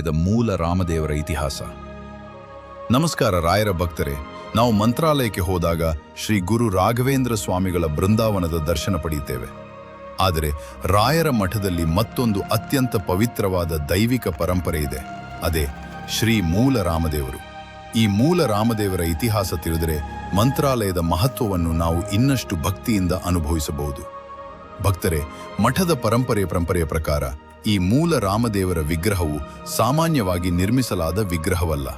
ಪಡೆದ ಮೂಲ ರಾಮದೇವರ ಇತಿಹಾಸ. ನಮಸ್ಕಾರ ರಾಯರ ಭಕ್ತರೇ, ನಾವು ಮಂತ್ರಾಲಯಕ್ಕೆ ಹೋದಾಗ ಶ್ರೀ ಗುರು ರಾಘವೇಂದ್ರ ಸ್ವಾಮಿಗಳ ಬೃಂದಾವನದ ದರ್ಶನ ಪಡೆಯುತ್ತೇವೆ. ಆದರೆ ರಾಯರ ಮಠದಲ್ಲಿ ಮತ್ತೊಂದು ಅತ್ಯಂತ ಪವಿತ್ರವಾದ ದೈವಿಕ ಪರಂಪರೆ ಇದೆ. ಅದೇ ಶ್ರೀ ಮೂಲ ರಾಮದೇವರು. ಈ ಮೂಲ ರಾಮದೇವರ ಇತಿಹಾಸ ತಿಳಿದರೆ ಮಂತ್ರಾಲಯದ ಮಹತ್ವವನ್ನು ನಾವು ಇನ್ನಷ್ಟು ಭಕ್ತಿಯಿಂದ ಅನುಭವಿಸಬಹುದು. ಭಕ್ತರೇ, ಮಠದ ಪರಂಪರೆಯ ಪ್ರಕಾರ ಈ ಮೂಲ ರಾಮದೇವರ ವಿಗ್ರಹವು ಸಾಮಾನ್ಯವಾಗಿ ನಿರ್ಮಿಸಲಾದ ವಿಗ್ರಹವಲ್ಲ.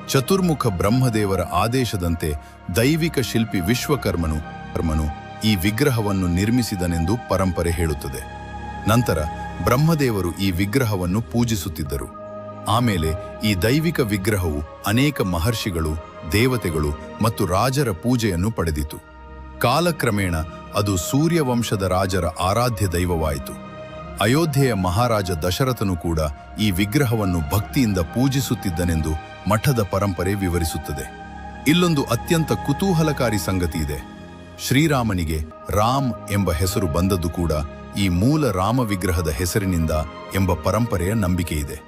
ಚತುರ್ಮುಖ ಬ್ರಹ್ಮದೇವರ ಆದೇಶದಂತೆ ದೈವಿಕ ಶಿಲ್ಪಿ ವಿಶ್ವಕರ್ಮನು ಈ ವಿಗ್ರಹವನ್ನು ನಿರ್ಮಿಸಿದನೆಂದು ಪರಂಪರೆ ಹೇಳುತ್ತದೆ. ನಂತರ ಬ್ರಹ್ಮದೇವರು ಈ ವಿಗ್ರಹವನ್ನು ಪೂಜಿಸುತ್ತಿದ್ದರು. ಆಮೇಲೆ ಈ ದೈವಿಕ ವಿಗ್ರಹವು ಅನೇಕ ಮಹರ್ಷಿಗಳು, ದೇವತೆಗಳು ಮತ್ತು ರಾಜರ ಪೂಜೆಯನ್ನು ಪಡೆದಿತು. ಕಾಲಕ್ರಮೇಣ ಅದು ಸೂರ್ಯವಂಶದ ರಾಜರ ಆರಾಧ್ಯ ದೈವವಾಯಿತು. ಅಯೋಧ್ಯೆಯ ಮಹಾರಾಜ ದಶರಥನು ಕೂಡ ಈ ವಿಗ್ರಹವನ್ನು ಭಕ್ತಿಯಿಂದ ಪೂಜಿಸುತ್ತಿದ್ದನೆಂದು ಮಠದ ಪರಂಪರೆ ವಿವರಿಸುತ್ತದೆ. ಇಲ್ಲೊಂದು ಅತ್ಯಂತ ಕುತೂಹಲಕಾರಿ ಸಂಗತಿ ಇದೆ. ಶ್ರೀರಾಮನಿಗೆ ರಾಮ್ ಎಂಬ ಹೆಸರು ಬಂದದ್ದು ಕೂಡ ಈ ಮೂಲ ರಾಮ ವಿಗ್ರಹದ ಹೆಸರಿನಿಂದ ಎಂಬ ಪರಂಪರೆಯ ನಂಬಿಕೆ ಇದೆ.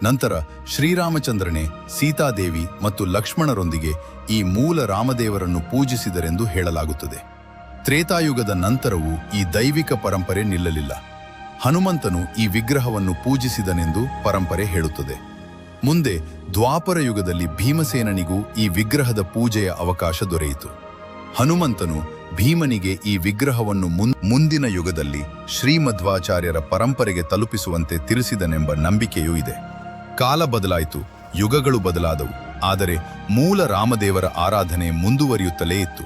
ನಂತರ ಶ್ರೀರಾಮಚಂದ್ರನೇ ಸೀತಾದೇವಿ ಮತ್ತು ಲಕ್ಷ್ಮಣರೊಂದಿಗೆ ಈ ಮೂಲ ರಾಮದೇವರನ್ನು ಪೂಜಿಸಿದರೆಂದು ಹೇಳಲಾಗುತ್ತದೆ. ತ್ರೇತಾಯುಗದ ನಂತರವೂ ಈ ದೈವಿಕ ಪರಂಪರೆ ನಿಲ್ಲಲಿಲ್ಲ. ಹನುಮಂತನು ಈ ವಿಗ್ರಹವನ್ನು ಪೂಜಿಸಿದನೆಂದು ಪರಂಪರೆ ಹೇಳುತ್ತದೆ. ಮುಂದೆ ದ್ವಾಪರ ಯುಗದಲ್ಲಿ ಭೀಮಸೇನನಿಗೂ ಈ ವಿಗ್ರಹದ ಪೂಜೆಯ ಅವಕಾಶ ದೊರೆಯಿತು. ಹನುಮಂತನು ಭೀಮನಿಗೆ ಈ ವಿಗ್ರಹವನ್ನು ಮುಂದಿನ ಯುಗದಲ್ಲಿ ಶ್ರೀಮಧ್ವಾಚಾರ್ಯರ ಪರಂಪರೆಗೆ ತಲುಪಿಸುವಂತೆ ತಿಳಿಸಿದನೆಂಬ ನಂಬಿಕೆಯೂ ಇದೆ. ಕಾಲ ಬದಲಾಯಿತು, ಯುಗಗಳು ಬದಲಾದವು, ಆದರೆ ಮೂಲ ರಾಮದೇವರ ಆರಾಧನೆ ಮುಂದುವರಿಯುತ್ತಲೇ ಇತ್ತು.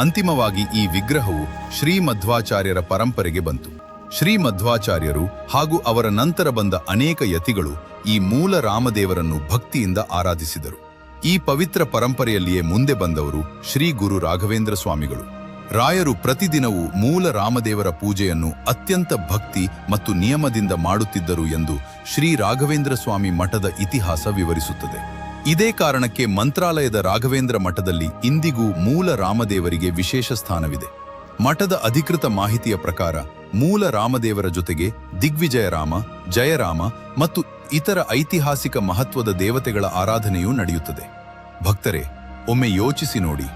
ಅಂತಿಮವಾಗಿ ಈ ವಿಗ್ರಹವು ಶ್ರೀಮಧ್ವಾಚಾರ್ಯರ ಪರಂಪರೆಗೆ ಬಂತು. ಶ್ರೀಮಧ್ವಾಚಾರ್ಯರು ಹಾಗೂ ಅವರ ನಂತರ ಬಂದ ಅನೇಕ ಯತಿಗಳು ಈ ಮೂಲ ರಾಮದೇವರನ್ನು ಭಕ್ತಿಯಿಂದ ಆರಾಧಿಸಿದರು. ಈ ಪವಿತ್ರ ಪರಂಪರೆಯಲ್ಲಿಯೇ ಮುಂದೆ ಬಂದವರು ಶ್ರೀ ಗುರು ರಾಘವೇಂದ್ರ ಸ್ವಾಮಿಗಳು. ರಾಯರು ಪ್ರತಿದಿನವೂ ಮೂಲ ರಾಮದೇವರ ಪೂಜೆಯನ್ನು ಅತ್ಯಂತ ಭಕ್ತಿ ಮತ್ತು ನಿಯಮದಿಂದ ಮಾಡುತ್ತಿದ್ದರು ಎಂದು ಶ್ರೀ ರಾಘವೇಂದ್ರ ಸ್ವಾಮಿ ಮಠದ ಇತಿಹಾಸ ವಿವರಿಸುತ್ತದೆ. ಇದೇ ಕಾರಣಕ್ಕೆ ಮಂತ್ರಾಲಯದ ರಾಘವೇಂದ್ರ ಮಠದಲ್ಲಿ ಇಂದಿಗೂ ಮೂಲ ರಾಮದೇವರಿಗೆ ವಿಶೇಷ ಸ್ಥಾನವಿದೆ. ಮಠದ ಅಧಿಕೃತ ಮಾಹಿತಿಯ ಪ್ರಕಾರ ಮೂಲ ರಾಮದೇವರ ಜೊತೆಗೆ ದಿಗ್ವಿಜಯರಾಮ, ಜಯರಾಮ ಮತ್ತು ಇತರ ಐತಿಹಾಸಿಕ ಮಹತ್ವದ ದೇವತೆಗಳ ಆರಾಧನೆಯೂ ನಡೆಯುತ್ತದೆ. ಭಕ್ತರೇ, ಒಮ್ಮೆ ಯೋಚಿಸಿ ನೋಡಿ.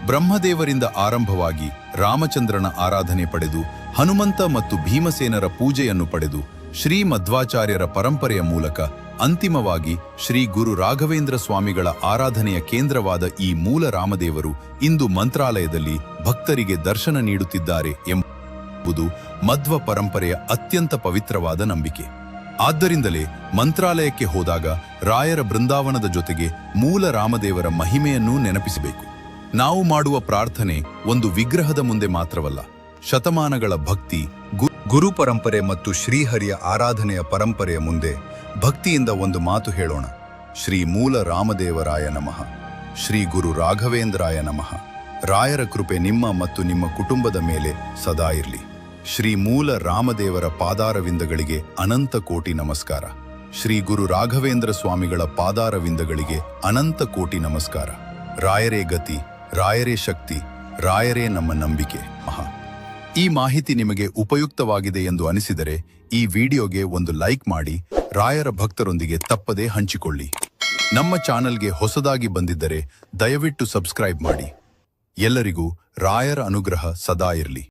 ಬ್ರಹ್ಮದೇವರಿಂದ ಆರಂಭವಾಗಿ ರಾಮಚಂದ್ರನ ಆರಾಧನೆ ಪಡೆದು ಹನುಮಂತ ಮತ್ತು ಭೀಮಸೇನರ ಪೂಜೆಯನ್ನು ಪಡೆದು ಶ್ರೀಮಧ್ವಾಚಾರ್ಯರ ಪರಂಪರೆಯ ಮೂಲಕ ಅಂತಿಮವಾಗಿ ಶ್ರೀ ಗುರು ರಾಘವೇಂದ್ರ ಸ್ವಾಮಿಗಳ ಆರಾಧನೆಯ ಕೇಂದ್ರವಾದ ಈ ಮೂಲ ರಾಮದೇವರು ಇಂದು ಮಂತ್ರಾಲಯದಲ್ಲಿ ಭಕ್ತರಿಗೆ ದರ್ಶನ ನೀಡುತ್ತಿದ್ದಾರೆ ಎಂಬುದು ಮಧ್ವ ಪರಂಪರೆಯ ಅತ್ಯಂತ ಪವಿತ್ರವಾದ ನಂಬಿಕೆ. ಆದ್ದರಿಂದಲೇ ಮಂತ್ರಾಲಯಕ್ಕೆ ಹೋದಾಗ ರಾಯರ ಬೃಂದಾವನದ ಜೊತೆಗೆ ಮೂಲ ರಾಮದೇವರ ಮಹಿಮೆಯನ್ನೂ ನೆನಪಿಸಬೇಕು. ನಾವು ಮಾಡುವ ಪ್ರಾರ್ಥನೆ ಒಂದು ವಿಗ್ರಹದ ಮುಂದೆ ಮಾತ್ರವಲ್ಲ, ಶತಮಾನಗಳ ಭಕ್ತಿ, ಗುರು ಪರಂಪರೆ ಮತ್ತು ಶ್ರೀಹರಿಯ ಆರಾಧನೆಯ ಪರಂಪರೆಯ ಮುಂದೆ ಭಕ್ತಿಯಿಂದ ಒಂದು ಮಾತು ಹೇಳೋಣ. ಶ್ರೀ ಮೂಲ ರಾಮದೇವರಾಯ ನಮಃ. ಶ್ರೀ ಗುರು ರಾಘವೇಂದ್ರಾಯ ನಮಃ. ರಾಯರ ಕೃಪೆ ನಿಮ್ಮ ಮತ್ತು ನಿಮ್ಮ ಕುಟುಂಬದ ಮೇಲೆ ಸದಾ ಇರಲಿ. ಶ್ರೀ ಮೂಲ ರಾಮದೇವರ ಪಾದಾರವಿಂದಗಳಿಗೆ ಅನಂತ ಕೋಟಿ ನಮಸ್ಕಾರ. ಶ್ರೀ ಗುರು ರಾಘವೇಂದ್ರ ಸ್ವಾಮಿಗಳ ಪಾದಾರವಿಂದಗಳಿಗೆ ಅನಂತ ಕೋಟಿ ನಮಸ್ಕಾರ. ರಾಯರೇ ಗತಿ, ರಾಯರೇ ಶಕ್ತಿ, ರಾಯರೇ ನಮ್ಮ ನಂಬಿಕೆ. ಈ ಮಾಹಿತಿ ನಿಮಗೆ ಉಪಯುಕ್ತವಾಗಿದೆ ಎಂದು ಅನಿಸಿದರೆ ಈ ವಿಡಿಯೋಗೆ ಒಂದು ಲೈಕ್ ಮಾಡಿ, ರಾಯರ ಭಕ್ತರೊಂದಿಗೆ ತಪ್ಪದೇ ಹಂಚಿಕೊಳ್ಳಿ. ನಮ್ಮ ಚಾನೆಲ್ಗೆ ಹೊಸದಾಗಿ ಬಂದಿದ್ದರೆ ದಯವಿಟ್ಟು ಸಬ್ಸ್ಕ್ರೈಬ್ ಮಾಡಿ. ಎಲ್ಲರಿಗೂ ರಾಯರ ಅನುಗ್ರಹ ಸದಾ ಇರಲಿ.